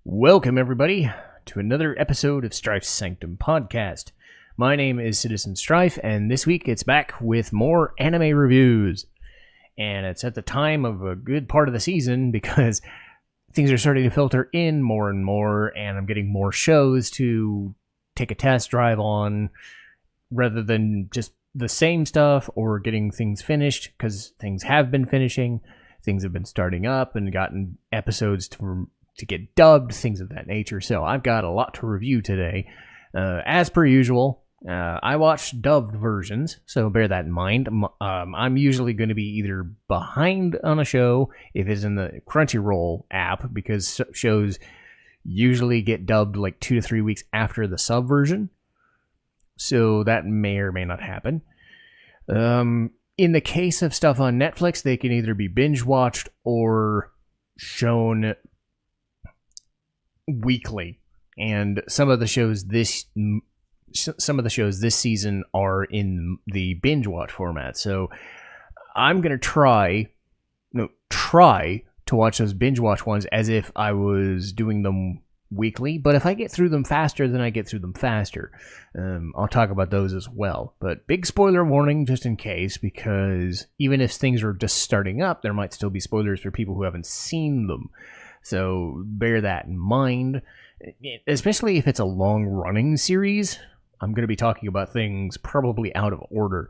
Welcome, everybody, to another episode of Strife's Sanctum podcast. My name is Citizen Strife, and this week it's back with more anime reviews. And it's at the time of a good part of the season because things are starting to filter in more and more, and I'm getting more shows to take a test drive on rather than just the same stuff or getting things finished, because things have been finishing, things have been starting up and gotten episodes to get dubbed, things of that nature. So I've got a lot to review today. As per usual, I watch dubbed versions, so bear that in mind. I'm usually going to be either behind on a show if it's in the Crunchyroll app, because shows usually get dubbed like 2 to 3 weeks after the sub version. So that may or may not happen. In the case of stuff on Netflix, they can either be binge watched or shown weekly, and some of the shows this season are in the binge watch format. So I'm gonna try to watch those binge watch ones as if I was doing them weekly. But if I get through them faster, then I get through them faster. I'll talk about those as well. But big spoiler warning just in case, because even if things are just starting up, there might still be spoilers for people who haven't seen them. So bear that in mind, especially if it's a long-running series. I'm going to be talking about things probably out of order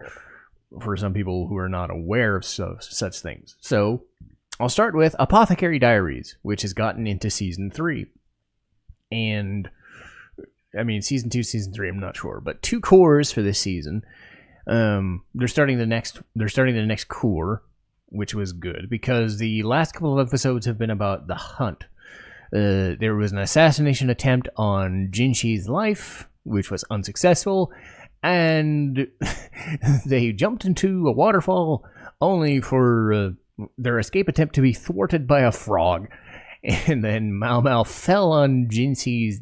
for some people who are not aware of such things. So I'll start with Apothecary Diaries, which has gotten into Season 3. And, I mean, Season 2, Season 3, I'm not sure. But 2 cores for this season. They're starting the next core, which was good, because the last couple of episodes have been about the hunt. There was an assassination attempt on Jinshi's life, which was unsuccessful, and they jumped into a waterfall only for their escape attempt to be thwarted by a frog. And then Mao Mao fell on Jinshi's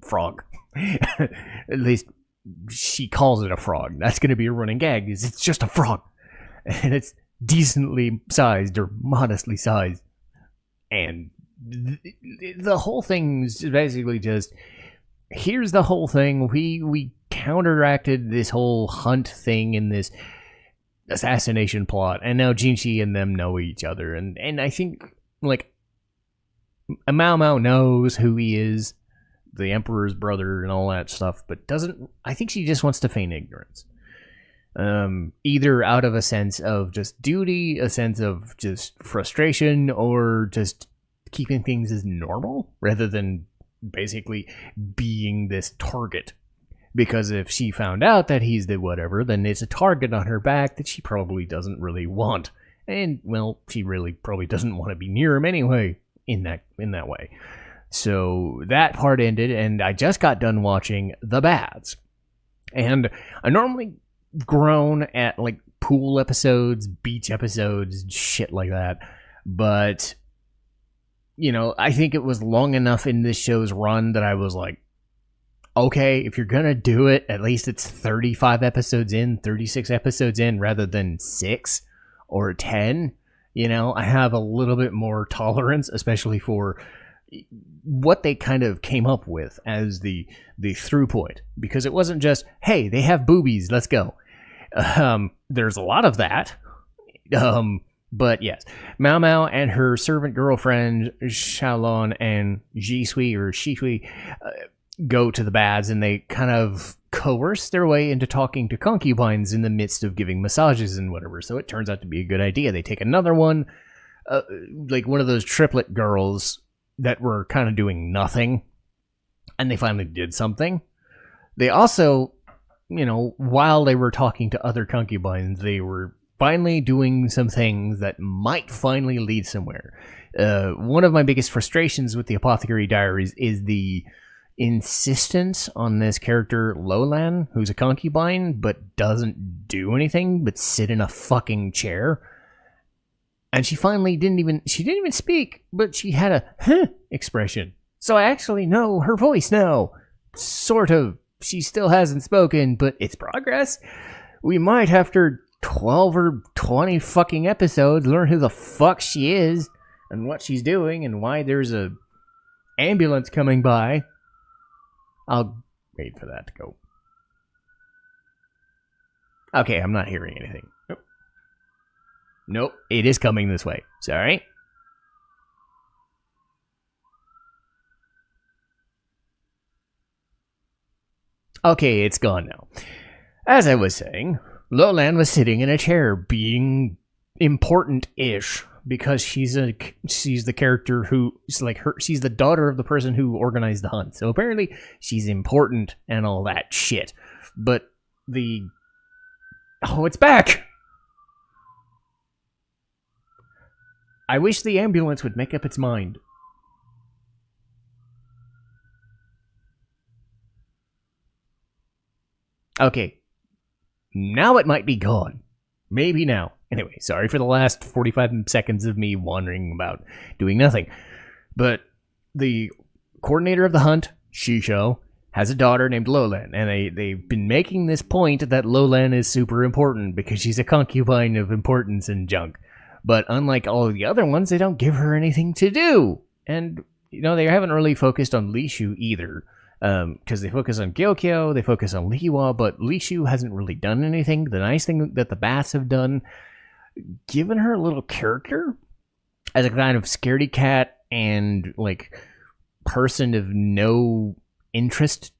frog. At least she calls it a frog. That's going to be a running gag, is it's just a frog. And it's decently sized or modestly sized. And the whole thing is basically just, here's the whole thing. We counteracted this whole hunt thing in this assassination plot. And now Jinshi and them know each other. And I think, like, Mao Mao knows who he is, the Emperor's brother and all that stuff, but I think she just wants to feign ignorance. Either out of a sense of just duty, a sense of just frustration, or just keeping things as normal rather than basically being this target. Because if she found out that he's the whatever, then it's a target on her back that she probably doesn't really want. And, well, she really probably doesn't want to be near him anyway in that way. So that part ended, and I just got done watching The Bads. And I normally groan at like pool episodes, beach episodes, shit like that, but you know, I think it was long enough in this show's run that I was like, okay, if you're gonna do it, at least it's 35 episodes in, 36 episodes in, rather than 6 or 10. You know, I have a little bit more tolerance, especially for what they kind of came up with as the through point, because it wasn't just, hey, they have boobies, let's go. There's a lot of that. But yes, Mao Mao and her servant girlfriend Xiaolon and Jisui or Shisui go to the Bads, and they kind of coerce their way into talking to concubines in the midst of giving massages and whatever. So it turns out to be a good idea. They take another one, like one of those triplet girls that were kind of doing nothing, and they finally did something. They also, you know, while they were talking to other concubines, they were finally doing some things that might finally lead somewhere. One of my biggest frustrations with the Apothecary Diaries is the insistence on this character Lolan, who's a concubine but doesn't do anything but sit in a fucking chair. And she finally didn't even speak, but she had a huh expression. So I actually know her voice now. Sort of. She still hasn't spoken, but it's progress. We might, after 12 or 20 fucking episodes, learn who the fuck she is and what she's doing and why there's a ambulance coming by. I'll wait for that to go. Okay, I'm not hearing anything. Nope, it is coming this way. Sorry. Okay, it's gone now. As I was saying, Lolan was sitting in a chair being important-ish because she's the character she's the daughter of the person who organized the hunt. So apparently she's important and all that shit. But it's back. I wish the ambulance would make up its mind. Okay. Now it might be gone. Maybe now. Anyway, sorry for the last 45 seconds of me wandering about doing nothing. But the coordinator of the hunt, Shisho, has a daughter named Lolan, and they've been making this point that Lolan is super important because she's a concubine of importance and junk. But unlike all of the other ones, they don't give her anything to do. And, they haven't really focused on Lishu either. Because they focus on Gyokyo, they focus on Liwa, but Lishu hasn't really done anything. The nice thing that the Bats have done, given her a little character as a kind of scaredy cat and, person of no interest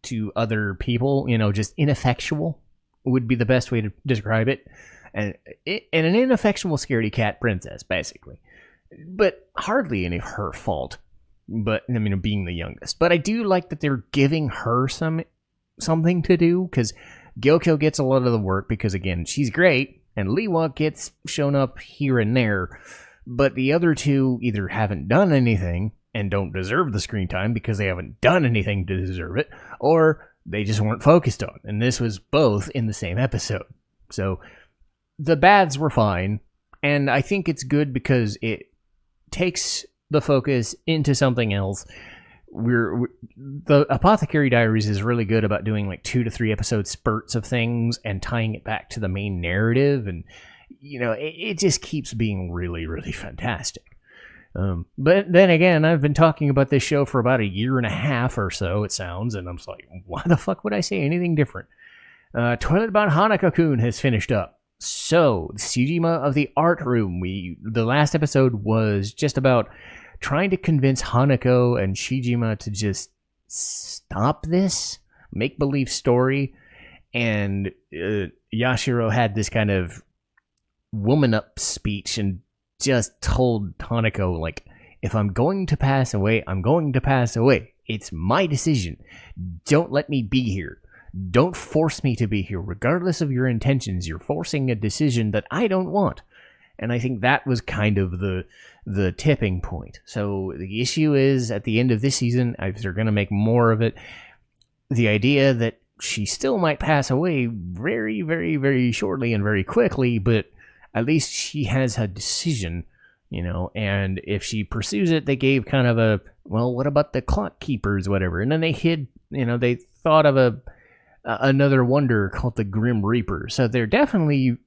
to other people, just ineffectual would be the best way to describe it. And an ineffectual scaredy cat princess, basically. But hardly any of her fault. But, being the youngest. But I do like that they're giving her something to do, because Gyokyo gets a lot of the work, because, again, she's great, and Liwa gets shown up here and there, but the other two either haven't done anything and don't deserve the screen time because they haven't done anything to deserve it, or they just weren't focused on. And this was both in the same episode. So, the bads were fine, and I think it's good because it takes the focus into something else. The Apothecary Diaries is really good about doing 2 to 3 episode spurts of things and tying it back to the main narrative, and it just keeps being really, really fantastic. But then again, I've been talking about this show for about a year and a half or so, it sounds, and I'm just like, why the fuck would I say anything different? Toilet Bound Hanako-kun has finished up. So, Tsujima of the Art Room. The last episode was just about trying to convince Hanako and Shijima to just stop this make-believe story. And Yashiro had this kind of woman-up speech and just told Hanako, if I'm going to pass away, I'm going to pass away. It's my decision. Don't let me be here. Don't force me to be here. Regardless of your intentions, you're forcing a decision that I don't want. And I think that was kind of the tipping point. So the issue is, at the end of this season, if they're going to make more of it, the idea that she still might pass away very, very, very shortly and very quickly, but at least she has a decision, and if she pursues it, they gave kind of what about the clock keepers, whatever. And then they hid, they thought of another wonder called the Grim Reaper. So they're definitely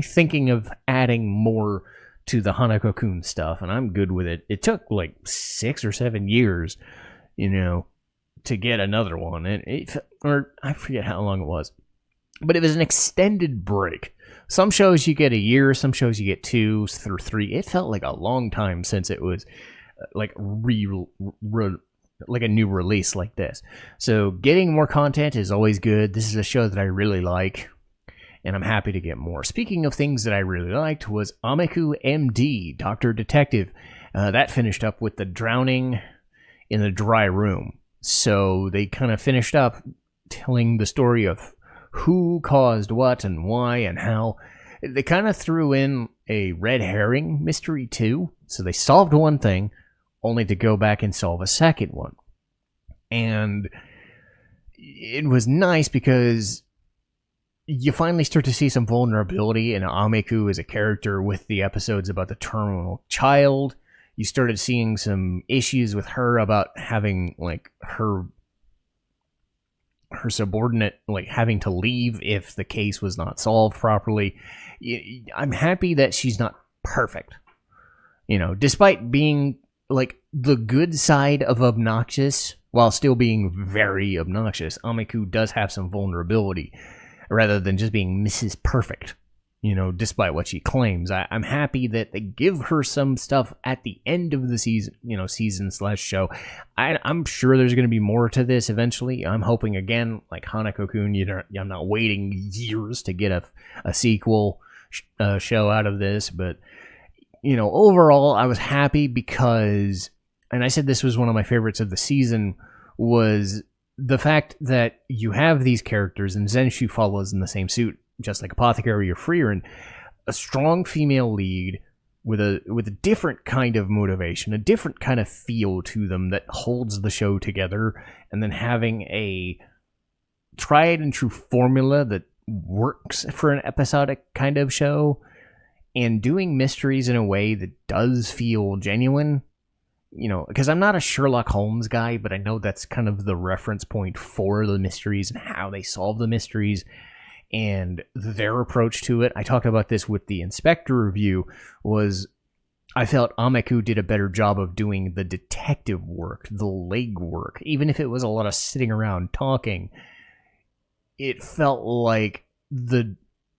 thinking of adding more to the Hanako-kun stuff, and I'm good with it. It took 6 or 7 years, to get another one, and or I forget how long it was, but it was an extended break. Some shows you get a year, some shows you get 2 through 3. It felt like a long time since it was like a new release like this. So getting more content is always good. This is a show that I really like, and I'm happy to get more. Speaking of things that I really liked, was Ameku MD, Dr. Detective. That finished up with the drowning in the dry room. So they kind of finished up telling the story of who caused what and why and how. They kind of threw in a red herring mystery too. So they solved one thing, only to go back and solve a second one. And it was nice because you finally start to see some vulnerability in Ameku as a character with the episodes about the terminal child. You started seeing some issues with her about having her subordinate having to leave if the case was not solved properly. I'm happy that she's not perfect. Despite being like the good side of obnoxious while still being very obnoxious. Ameku does have some vulnerability rather than just being Mrs. Perfect, despite what she claims. I'm happy that they give her some stuff at the end of the season, season/show. I'm sure there's going to be more to this eventually. I'm hoping, again, like Hanako-kun, I'm not waiting years to get a sequel show out of this, but overall, I was happy because, and I said this was one of my favorites of the season, was the fact that you have these characters, and Zenshu follows in the same suit, just like Apothecary or Freer, and a strong female lead with a different kind of motivation, a different kind of feel to them that holds the show together, and then having a tried and true formula that works for an episodic kind of show, and doing mysteries in a way that does feel genuine, because I'm not a Sherlock Holmes guy, but I know that's kind of the reference point for the mysteries and how they solve the mysteries and their approach to it. I talked about this with the Inspector review, was I felt Ameku did a better job of doing the detective work, the leg work, even if it was a lot of sitting around talking. It felt like the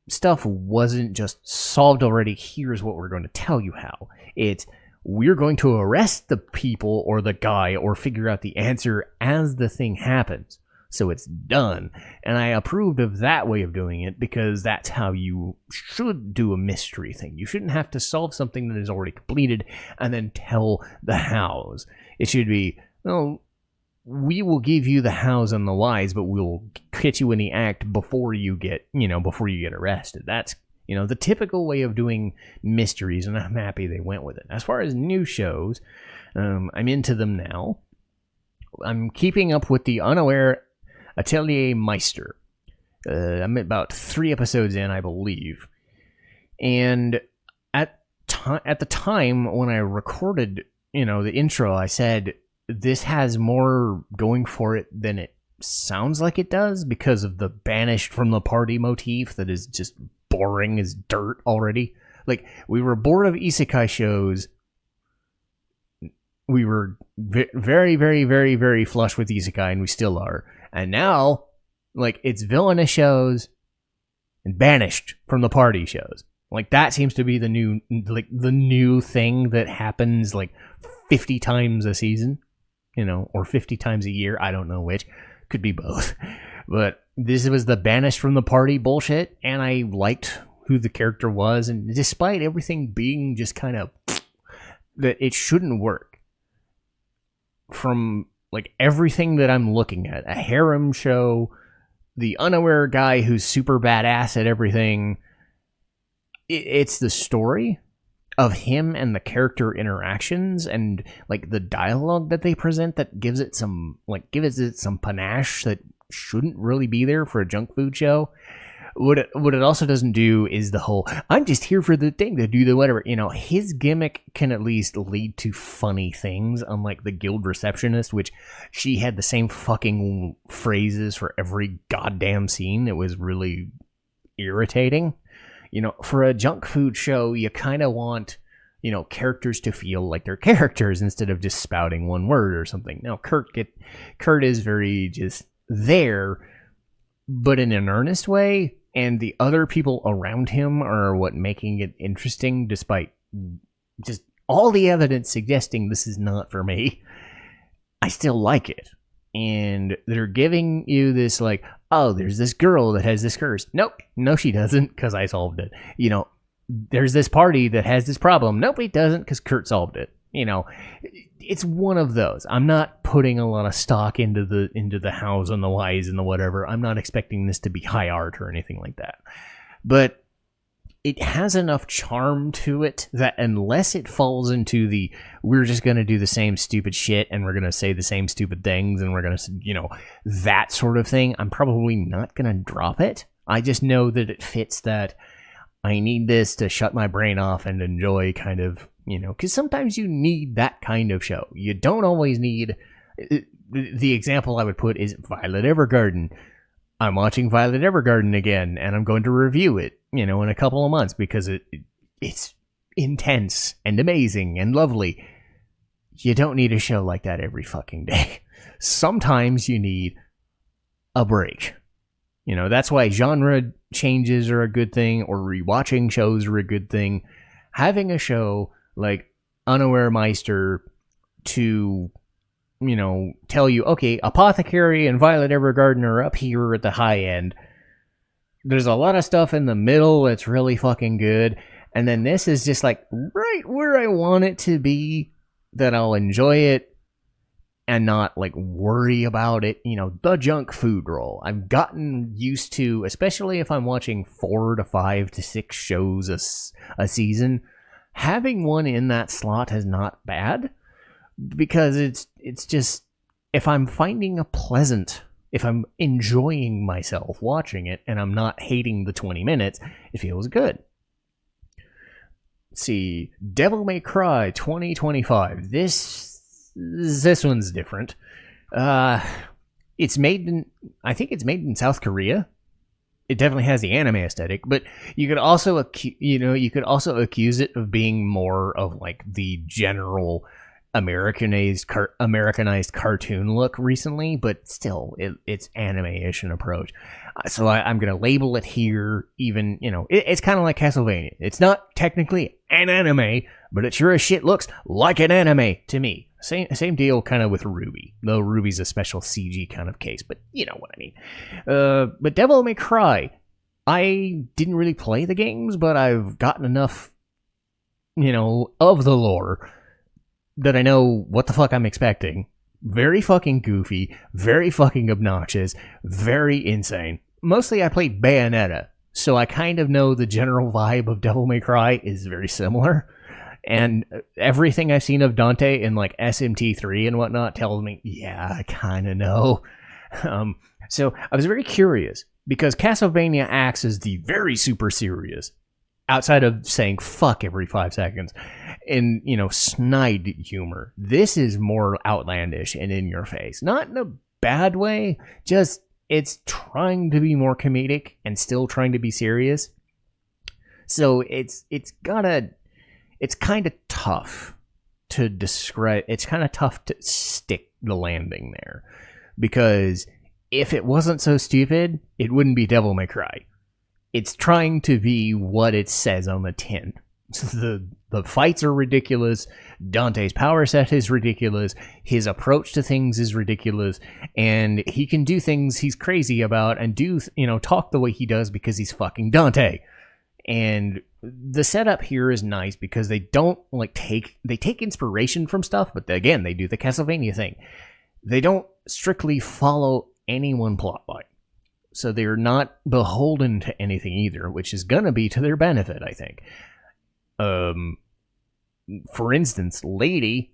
stuff wasn't just solved already, here's what we're going to tell you how. It's, we're going to arrest the people or the guy or figure out the answer as the thing happens. So it's done. And I approved of that way of doing it because that's how you should do a mystery thing. You shouldn't have to solve something that is already completed and then tell the hows. It should be, we will give you the hows and the whys, but we'll hit you in the act before you get arrested. That's, the typical way of doing mysteries, and I'm happy they went with it. As far as new shows, I'm into them now. I'm keeping up with the Unaware Atelier Meister. I'm about 3 episodes in, I believe. And at the time when I recorded, the intro, I said, this has more going for it than it sounds like it does because of the banished from the party motif that is just boring as dirt already. Like, we were bored of isekai shows. We were very, very, very, very flush with isekai, and we still are. And now, like, it's villainous shows and banished from the party shows. Like, that seems to be the new thing that happens, 50 times a season. Or 50 times a year. I don't know which. Could be both. But this was the banished from the party bullshit, and I liked who the character was, and despite everything being just kind of that it shouldn't work. From, everything that I'm looking at, a harem show, the Unaware guy who's super badass at everything, it's the story of him and the character interactions and the dialogue that they present that gives it some panache that shouldn't really be there for a junk food show. What it also doesn't do is the whole, I'm just here for the thing to do the whatever. His gimmick can at least lead to funny things, unlike the guild receptionist, which she had the same fucking phrases for every goddamn scene. It was really irritating. For a junk food show, you kind of want, characters to feel like they're characters instead of just spouting one word or something. Now, Kurt is very just there, but in an earnest way, and the other people around him are what making it interesting, despite just all the evidence suggesting this is not for me. I still like it. And they're giving you this there's this girl that has this curse. Nope, no she doesn't, because I solved it. There's this party that has this problem. Nope, it doesn't, because Kurt solved it. It's one of those. I'm not putting a lot of stock into the hows and the whys and the whatever. I'm not expecting this to be high art or anything like that. But it has enough charm to it that unless it falls into the, we're just going to do the same stupid shit and we're going to say the same stupid things and we're going to, that sort of thing, I'm probably not going to drop it. I just know that it fits that I need this to shut my brain off and enjoy kind of, because sometimes you need that kind of show. You don't always need, the example I would put is Violet Evergarden. I'm watching Violet Evergarden again, and I'm going to review it, in a couple of months because it's intense and amazing and lovely. you don't need a show like that every fucking day. Sometimes you need a break. You know, that's why genre changes are a good thing, or rewatching shows are a good thing. Having a show like Unaware Meister to, you know, tell you, okay, Apothecary and Violet Evergarden are up here at the high end. There's a lot of stuff in the middle that's really fucking good. And then this is just like right where I want it to be, that I'll enjoy it and not like worry about it. You know, the junk food roll. I've gotten used to, especially if I'm watching 4 to 5 to 6 shows a season, having one in that slot is not bad, because it's just, if I'm if I'm enjoying myself watching it and I'm not hating the 20 minutes, it feels good. Let's see, Devil May Cry 2025. This one's different. I think it's made in South Korea. It definitely has the anime aesthetic, but you could also accuse it of being more of like the general Americanized cartoon look recently, but still, it's anime-ish in approach. So I'm going to label it here, even, you know, it's kind of like Castlevania. It's not technically an anime, but it sure as shit looks like an anime to me. Same deal kind of with Ruby, though Ruby's a special CG kind of case, but you know what I mean. But Devil May Cry, I didn't really play the games, but I've gotten enough, you know, of the lore that I know what the fuck I'm expecting. Very fucking goofy, very fucking obnoxious, very insane. Mostly I played Bayonetta, so I kind of know the general vibe of Devil May Cry is very similar. And everything I've seen of Dante in like SMT3 and whatnot tells me, yeah, I kind of know. So I was very curious, because Castlevania acts as the very super serious, outside of saying fuck every 5 seconds, in, you know, snide humor. This is more outlandish and in your face. Not in a bad way, just it's trying to be more comedic and still trying to be serious. So it's kind of tough to describe. It's kind of tough to stick the landing there, because if it wasn't so stupid, it wouldn't be Devil May Cry. It's trying to be what it says on the tin. The fights are ridiculous. Dante's power set is ridiculous. His approach to things is ridiculous, and he can do things he's crazy about and do, you know, talk the way he does because he's fucking Dante. And the setup here is nice because they don't they take inspiration from stuff, but again, they do the Castlevania thing. They don't strictly follow any one plot line. So they're not beholden to anything either, which is gonna be to their benefit, I think. For instance, Lady,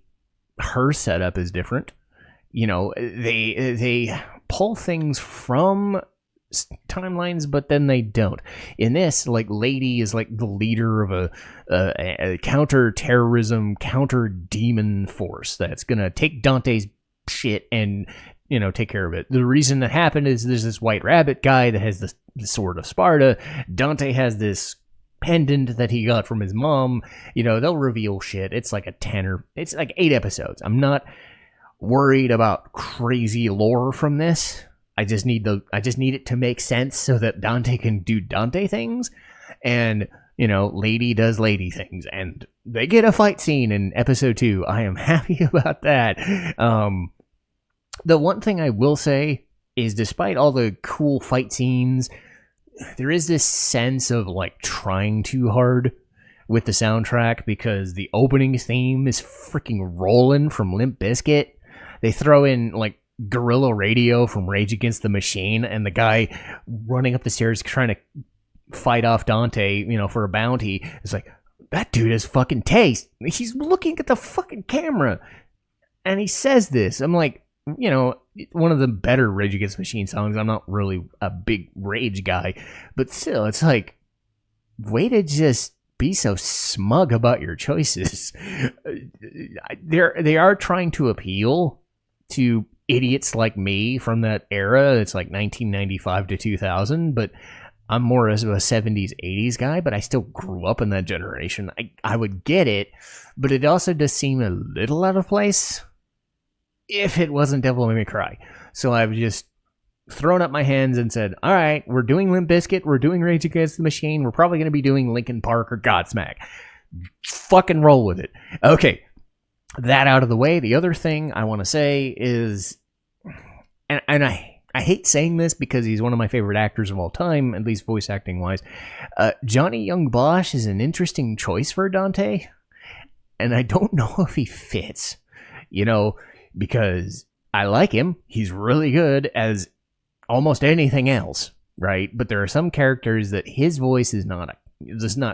her setup is different. You know, they pull things from timelines, but then they don't. In this, like, Lady is like the leader of a counter-terrorism, counter-demon force that's gonna take Dante's shit and, you know, take care of it. The reason that happened is there's this white rabbit guy that has the sword of Sparta. Dante has this pendant that he got from his mom. You know, they'll reveal shit. It's like it's like 8 episodes. I'm not worried about crazy lore from this. I just need it to make sense so that Dante can do Dante things, and, you know, Lady does Lady things, and they get a fight scene in episode 2. I am happy about that. The one thing I will say is, despite all the cool fight scenes, there is this sense of like trying too hard with the soundtrack, because the opening theme is freaking rolling from Limp Bizkit. They throw in like Guerrilla Radio from Rage Against the Machine, and the guy running up the stairs trying to fight off Dante, you know, for a bounty. It's like, that dude has fucking taste. He's looking at the fucking camera and he says this. I'm like, you know, one of the better Rage Against the Machine songs. I'm not really a big Rage guy, but still, it's like, way to just be so smug about your choices. They are trying to appeal to idiots like me from that era. It's like 1995 to 2000, but I'm more of a 70s, 80s guy, but I still grew up in that generation. I would get it, but it also does seem a little out of place if it wasn't Devil May Cry. So I've just thrown up my hands and said, all right, we're doing Limp Bizkit, we're doing Rage Against the Machine, we're probably going to be doing Linkin Park or Godsmack. Fucking roll with it. Okay, that out of the way, the other thing I want to say is, and I hate saying this because he's one of my favorite actors of all time, at least voice acting wise. Johnny Young Bosch is an interesting choice for Dante, and I don't know if he fits, because I like him. He's really good as almost anything else, right? But there are some characters that his voice is not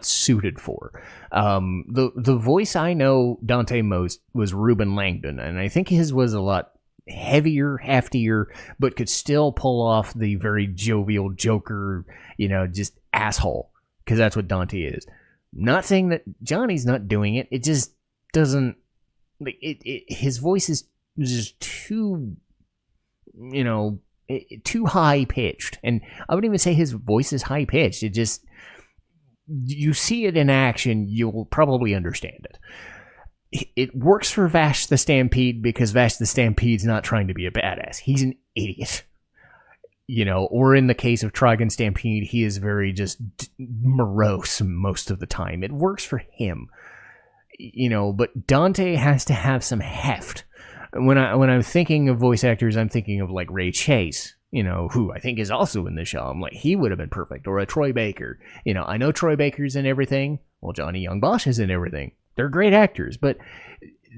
suited for. The voice I know Dante most was Ruben Langdon, and I think his was a lot heavier, heftier, but could still pull off the very jovial Joker, just asshole, because that's what Dante is. Not saying that Johnny's not doing it. It just doesn't. His voice is just too, too high pitched, and I wouldn't even say his voice is high pitched. It just, you see it in action, you'll probably understand it. It works for Vash the Stampede because Vash the Stampede's not trying to be a badass. He's an idiot. Or in the case of Trigun Stampede, he is very just morose most of the time. It works for him. But Dante has to have some heft. When I'm thinking of voice actors, I'm thinking of like Ray Chase, who I think is also in the show. I'm like, he would have been perfect. Or a Troy Baker. I know Troy Baker's in everything. Well, Johnny Young Bosch is in everything. They're great actors, but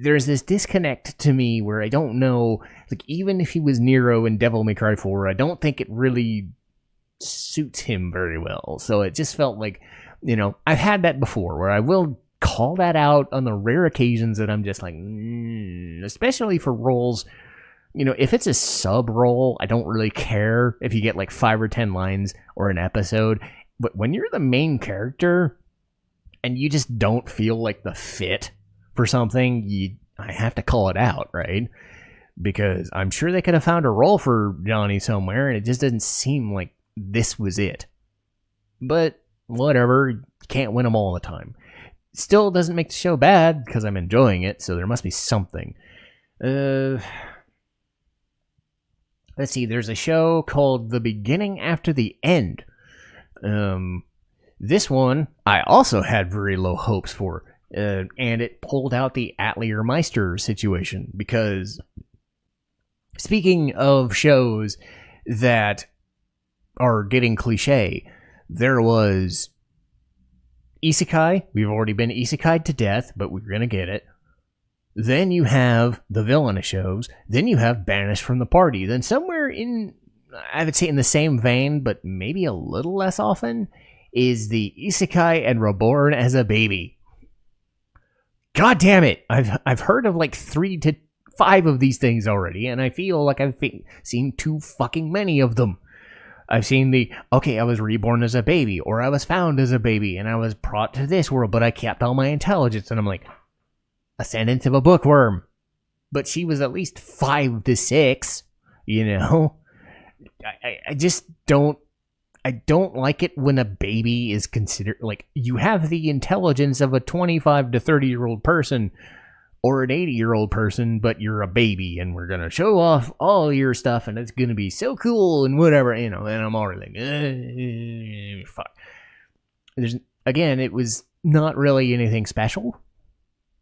there's this disconnect to me where I don't know, like, even if he was Nero in Devil May Cry 4, I don't think it really suits him very well. So it just felt like, I've had that before where I will call that out on the rare occasions that I'm just like, especially for roles, if it's a sub role, I don't really care if you get like 5 or 10 lines or an episode, but when you're the main character and you just don't feel like the fit for something, I have to call it out, right? Because I'm sure they could have found a role for Johnny somewhere, and it just doesn't seem like this was it. But whatever, you can't win them all the time. Still doesn't make the show bad, because I'm enjoying it, so there must be something. Let's see, there's a show called The Beginning After the End. This one, I also had very low hopes for, and it pulled out the Atelier Meister situation, because speaking of shows that are getting cliche, there was Isekai. We've already been Isekai'd to death, but we're going to get it. Then you have the villainous shows. Then you have Banished from the Party. Then somewhere in, I would say in the same vein, but maybe a little less often, is the Isekai and Reborn as a Baby. God damn it! I've heard of like 3 to 5 of these things already, and I feel like I've seen too fucking many of them. I've seen I was reborn as a baby, or I was found as a baby, and I was brought to this world, but I kept all my intelligence, and I'm like, ascendant of a bookworm. But she was at least 5 to 6, I just don't. I don't like it when a baby is considered, like, you have the intelligence of a 25 to 30-year-old person or an 80-year-old person, but you're a baby, and we're going to show off all your stuff, and it's going to be so cool, and whatever, and I'm already like, fuck. Again, it was not really anything special,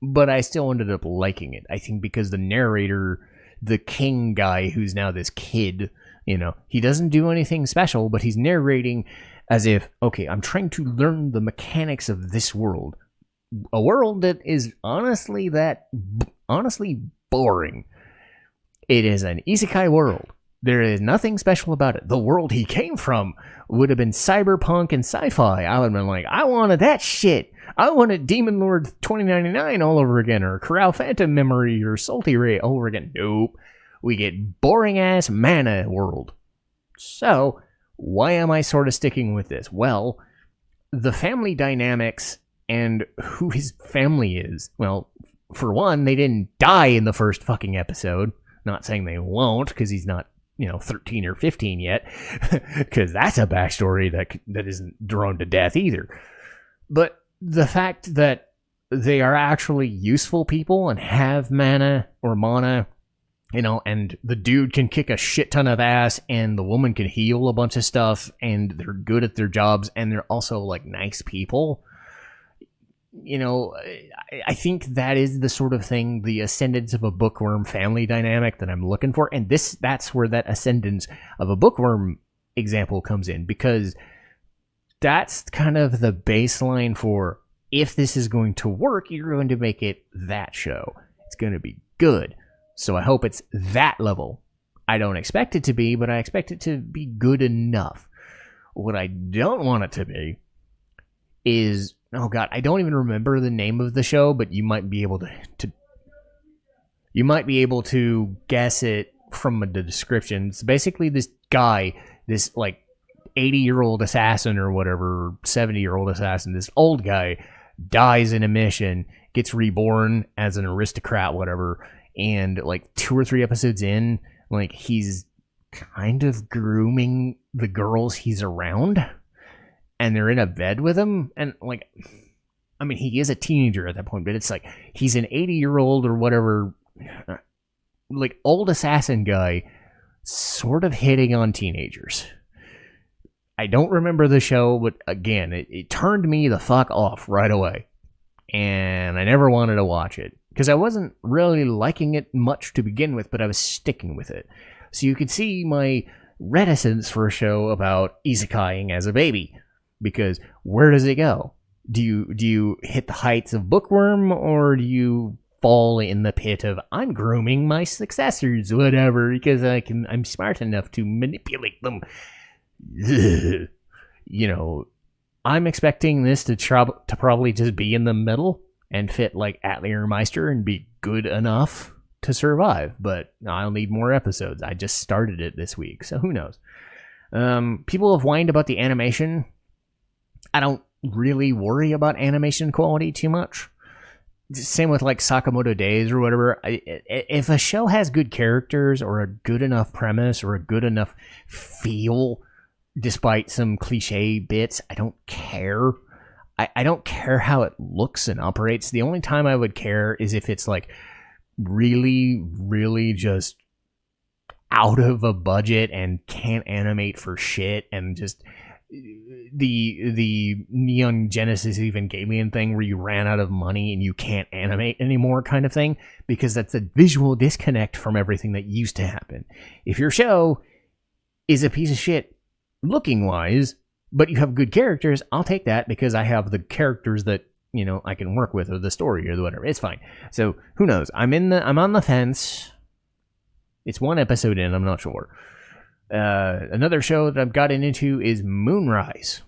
but I still ended up liking it. I think because the narrator, the king guy who's now this kid, he doesn't do anything special, but he's narrating as if, okay, I'm trying to learn the mechanics of this world. A world that is honestly boring. It is an isekai world. There is nothing special about it. The world he came from would have been cyberpunk and sci-fi. I would have been like, I wanted that shit. I wanted Demon Lord 2099 all over again, or Corral Phantom Memory, or Salty Ray all over again. Nope. We get boring-ass mana world. So, why am I sort of sticking with this? Well, the family dynamics and who his family is. Well, for one, they didn't die in the first fucking episode. Not saying they won't, because he's not, 13 or 15 yet, because that's a backstory that isn't drawn to death either. But the fact that they are actually useful people and have mana, and the dude can kick a shit ton of ass, and the woman can heal a bunch of stuff, and they're good at their jobs, and they're also like nice people. I think that is the sort of thing, the ascendance of a bookworm family dynamic that I'm looking for, and that's where that ascendance of a bookworm example comes in, because that's kind of the baseline for, if this is going to work, you're going to make it that show. It's going to be good. So I hope it's that level. I don't expect it to be, but I expect it to be good enough. What I don't want it to be is, oh god, I don't even remember the name of the show, but you might be able to guess it from the description. It's basically this guy, this like 80-year-old assassin or whatever, 70-year-old assassin, this old guy dies in a mission, gets reborn as an aristocrat, whatever, and like 2 or 3 episodes in, like he's kind of grooming the girls he's around, and they're in a bed with him, and like, I mean, he is a teenager at that point, but it's like he's an 80-year-old or whatever, like old assassin guy, sort of hitting on teenagers. I don't remember the show, but again, it turned me the fuck off right away, and I never wanted to watch it because I wasn't really liking it much to begin with, but I was sticking with it. So you could see my reticence for a show about isekaiing as a baby, because where does it go? Do you hit the heights of Bookworm, or do you fall in the pit of I'm grooming my successors, whatever, because I'm smart enough to manipulate them? I'm expecting this to probably just be in the middle and fit like Atelier or Meister and be good enough to survive, but I'll need more episodes. I just started it this week, so who knows? People have whined about the animation. I don't really worry about animation quality too much. Same with like Sakamoto Days or whatever. If a show has good characters or a good enough premise or a good enough feel, despite some cliche bits, I don't care. I don't care how it looks and operates. The only time I would care is if it's like really, really just out of a budget and can't animate for shit, and just the Neon Genesis Evangelion thing where you ran out of money and you can't animate anymore kind of thing, because that's a visual disconnect from everything that used to happen. If your show is a piece of shit looking wise, but you have good characters, I'll take that, because I have the characters that, I can work with, or the story or whatever. It's fine. So who knows? I'm on the fence. It's 1 episode in, I'm not sure. Another show that I've gotten into is Moonrise.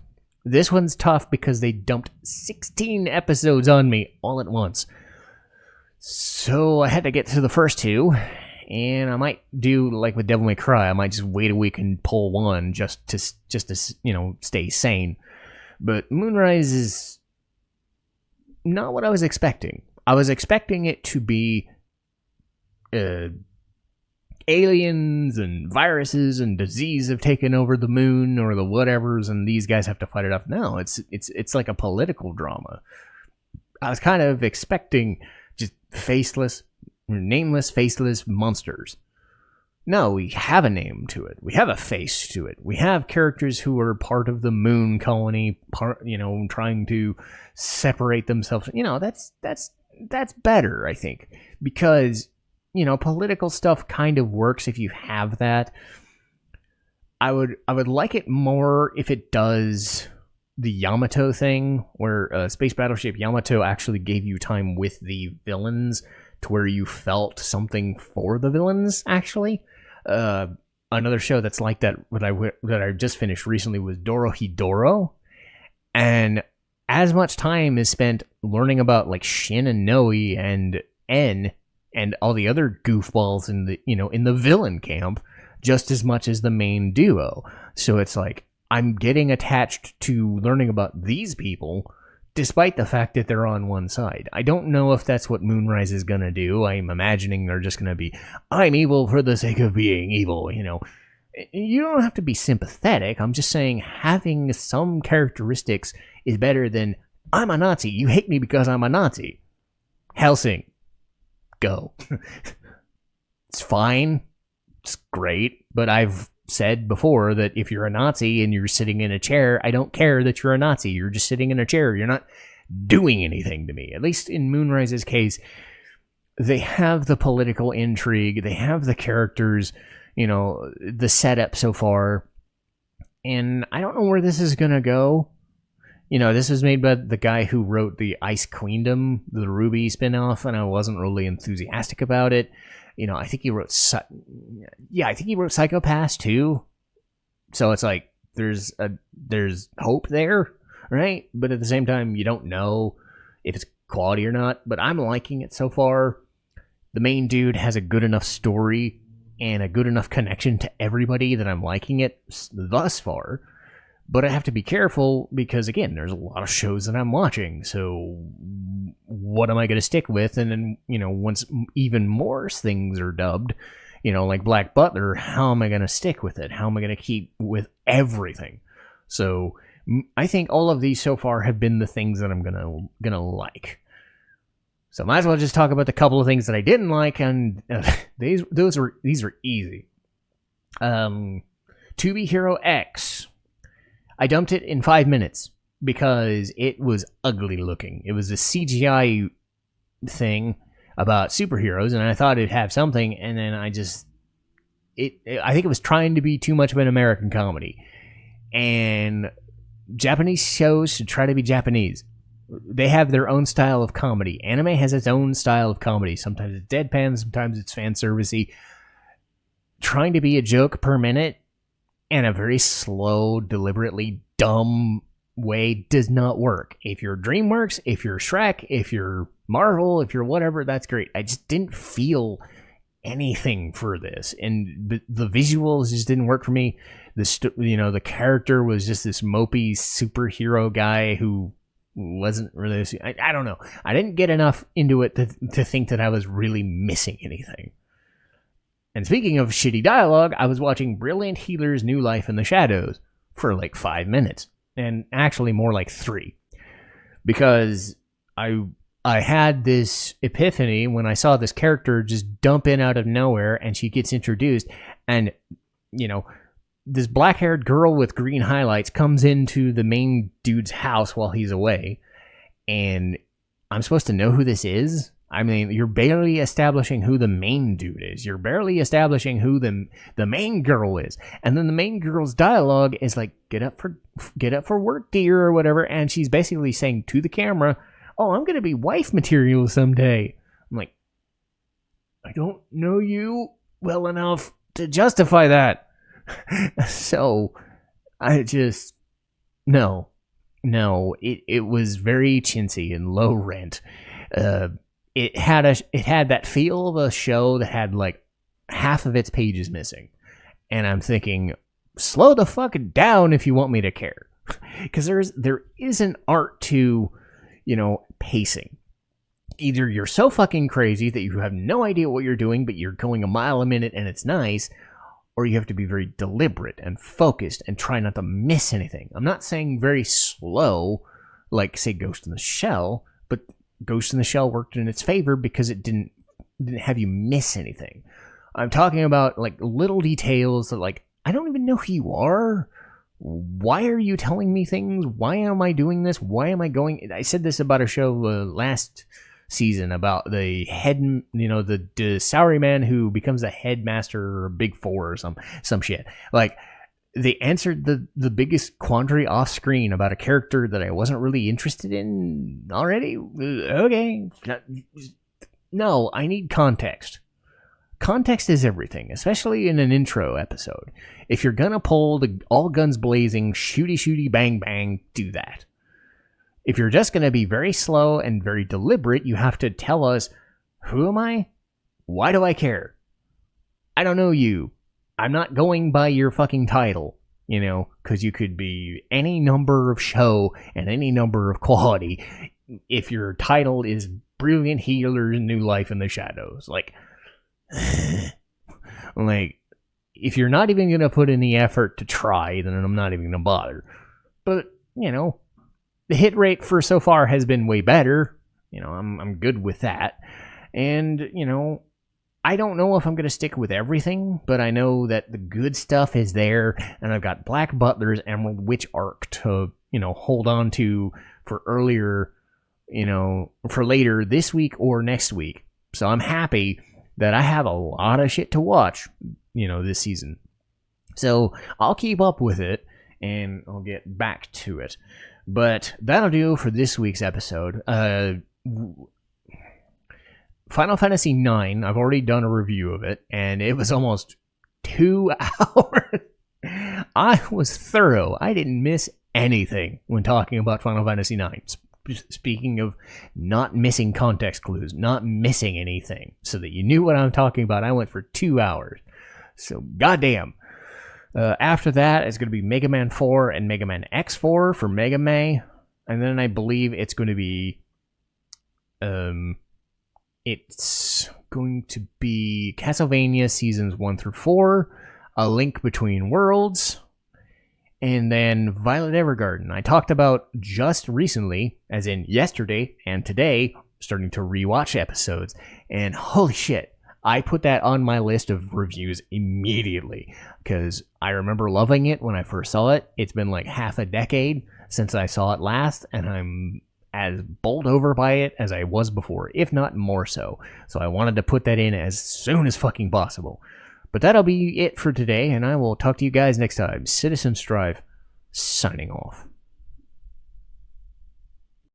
This one's tough because they dumped 16 episodes on me all at once. So I had to get through the first 2, and I might do like with Devil May Cry. I might just wait a week and pull 1 just to stay sane. But Moonrise is not what I was expecting. I was expecting it to be aliens and viruses and disease have taken over the moon or the whatevers, and these guys have to fight it off. No, it's like a political drama. I was kind of expecting just nameless, faceless monsters. No, we have a name to it. We have a face to it. We have characters who are part of the moon colony, trying to separate themselves. That's better, I think, because political stuff kind of works if you have that. I would like it more if it does the Yamato thing, where Space Battleship Yamato actually gave you time with the villains to where you felt something for the villains, actually. Another show that's like that that I just finished recently was Dorohedoro, and as much time is spent learning about like Shin and Noe and En and all the other goofballs in the villain camp, just as much as the main duo. So it's like I'm getting attached to learning about these people, despite the fact that they're on one side. I don't know if that's what Moonrise is going to do. I'm imagining they're just going to be, I'm evil for the sake of being evil, You don't have to be sympathetic. I'm just saying having some characteristics is better than I'm a Nazi. You hate me because I'm a Nazi. Hellsing. Go. It's fine. It's great. But I've said before that if you're a Nazi and you're sitting in a chair, I don't care that you're a Nazi. You're just sitting in a chair. You're not doing anything to me. At least in Moonrise's case, they have the political intrigue. They have the characters, the setup so far. And I don't know where this is going to go. This was made by the guy who wrote the Ice Queendom, the Ruby spinoff, and I wasn't really enthusiastic about it. I think he wrote Psycho-Pass too. So it's like there's hope there, right? But at the same time, you don't know if it's quality or not. But I'm liking it so far. The main dude has a good enough story and a good enough connection to everybody that I'm liking it thus far. But I have to be careful because, again, there's a lot of shows that I'm watching. So what am I going to stick with? And then, once even more things are dubbed, like Black Butler, how am I going to stick with it? How am I going to keep with everything? So I think all of these so far have been the things that I'm gonna like. So might as well just talk about the couple of things that I didn't like, and these were easy. To Be Hero X. I dumped it in 5 minutes because it was ugly looking. It was a CGI thing about superheroes, and I thought it'd have something, and then I think it was trying to be too much of an American comedy. And Japanese shows should try to be Japanese. They have their own style of comedy. Anime has its own style of comedy. Sometimes it's deadpan, sometimes it's fan servicey. Trying to be a joke per minute in a very slow, deliberately dumb way does not work. If you're DreamWorks, if you're Shrek, if you're Marvel, if you're whatever, that's great. I just didn't feel anything for this, and the visuals just didn't work for me. The character was just this mopey superhero guy who wasn't really. I don't know. I didn't get enough into it to think that I was really missing anything. And speaking of shitty dialogue, I was watching Brilliant Healer's New Life in the Shadows for like 5 minutes. And actually more like 3. Because I had this epiphany when I saw this character just dump in out of nowhere and she gets introduced. And, this black-haired girl with green highlights comes into the main dude's house while he's away. And I'm supposed to know who this is? I mean, you're barely establishing who the main dude is. You're barely establishing who the main girl is. And then the main girl's dialogue is like, get up for work, dear, or whatever. And she's basically saying to the camera, oh, I'm going to be wife material someday. I'm like, I don't know you well enough to justify that. So I just, no, it was very chintzy and low rent. It had that feel of a show that had like half of its pages missing. And I'm thinking, slow the fuck down if you want me to care. Because there is an art to, pacing. Either you're so fucking crazy that you have no idea what you're doing, but you're going a mile a minute and it's nice, or you have to be very deliberate and focused and try not to miss anything. I'm not saying very slow, like, say, Ghost in the Shell, but Ghost in the Shell worked in its favor because it didn't have you miss anything. I'm talking about, like, little details that, like, I don't even know who you are. Why are you telling me things? Why am I doing this? Why am I going? I said this about a show last season about the head, the salary man who becomes a headmaster or a big four or some shit. Like, they answered the biggest quandary off screen about a character that I wasn't really interested in already. Okay. No, I need context. Context is everything, especially in an intro episode. If you're gonna pull the all guns blazing, shooty bang bang, do that. If you're just gonna be very slow and very deliberate, you have to tell us, who am I? Why do I care? I don't know you. I'm not going by your fucking title, because you could be any number of show and any number of quality if your title is Brilliant Healer's New Life in the Shadows. Like, if you're not even going to put in the effort to try, then I'm not even going to bother. But, the hit rate for so far has been way better. I'm good with that. And, I don't know if I'm going to stick with everything, but I know that the good stuff is there, and I've got Black Butler's Emerald Witch Arc to, hold on to for earlier, for later this week or next week. So I'm happy that I have a lot of shit to watch, this season. So I'll keep up with it, and I'll get back to it. But that'll do for this week's episode. Final Fantasy IX, I've already done a review of it, and it was almost 2 hours. I was thorough. I didn't miss anything when talking about Final Fantasy IX. Speaking of not missing context clues, not missing anything, so that you knew what I'm talking about, I went for 2 hours. So, goddamn. After that, it's going to be Mega Man 4 and Mega Man X4 for Mega Man. And then I believe it's going to be... It's going to be Castlevania Seasons 1 through 4, A Link Between Worlds, and then Violet Evergarden. I talked about just recently, as in yesterday and today, starting to rewatch episodes, and holy shit, I put that on my list of reviews immediately, because I remember loving it when I first saw it. It's been like half a decade since I saw it last, and I'm as bowled over by it as I was before, if not more so. So I wanted to put that in as soon as fucking possible. But that'll be it for today, and I will talk to you guys next time. Citizen Strife, signing off.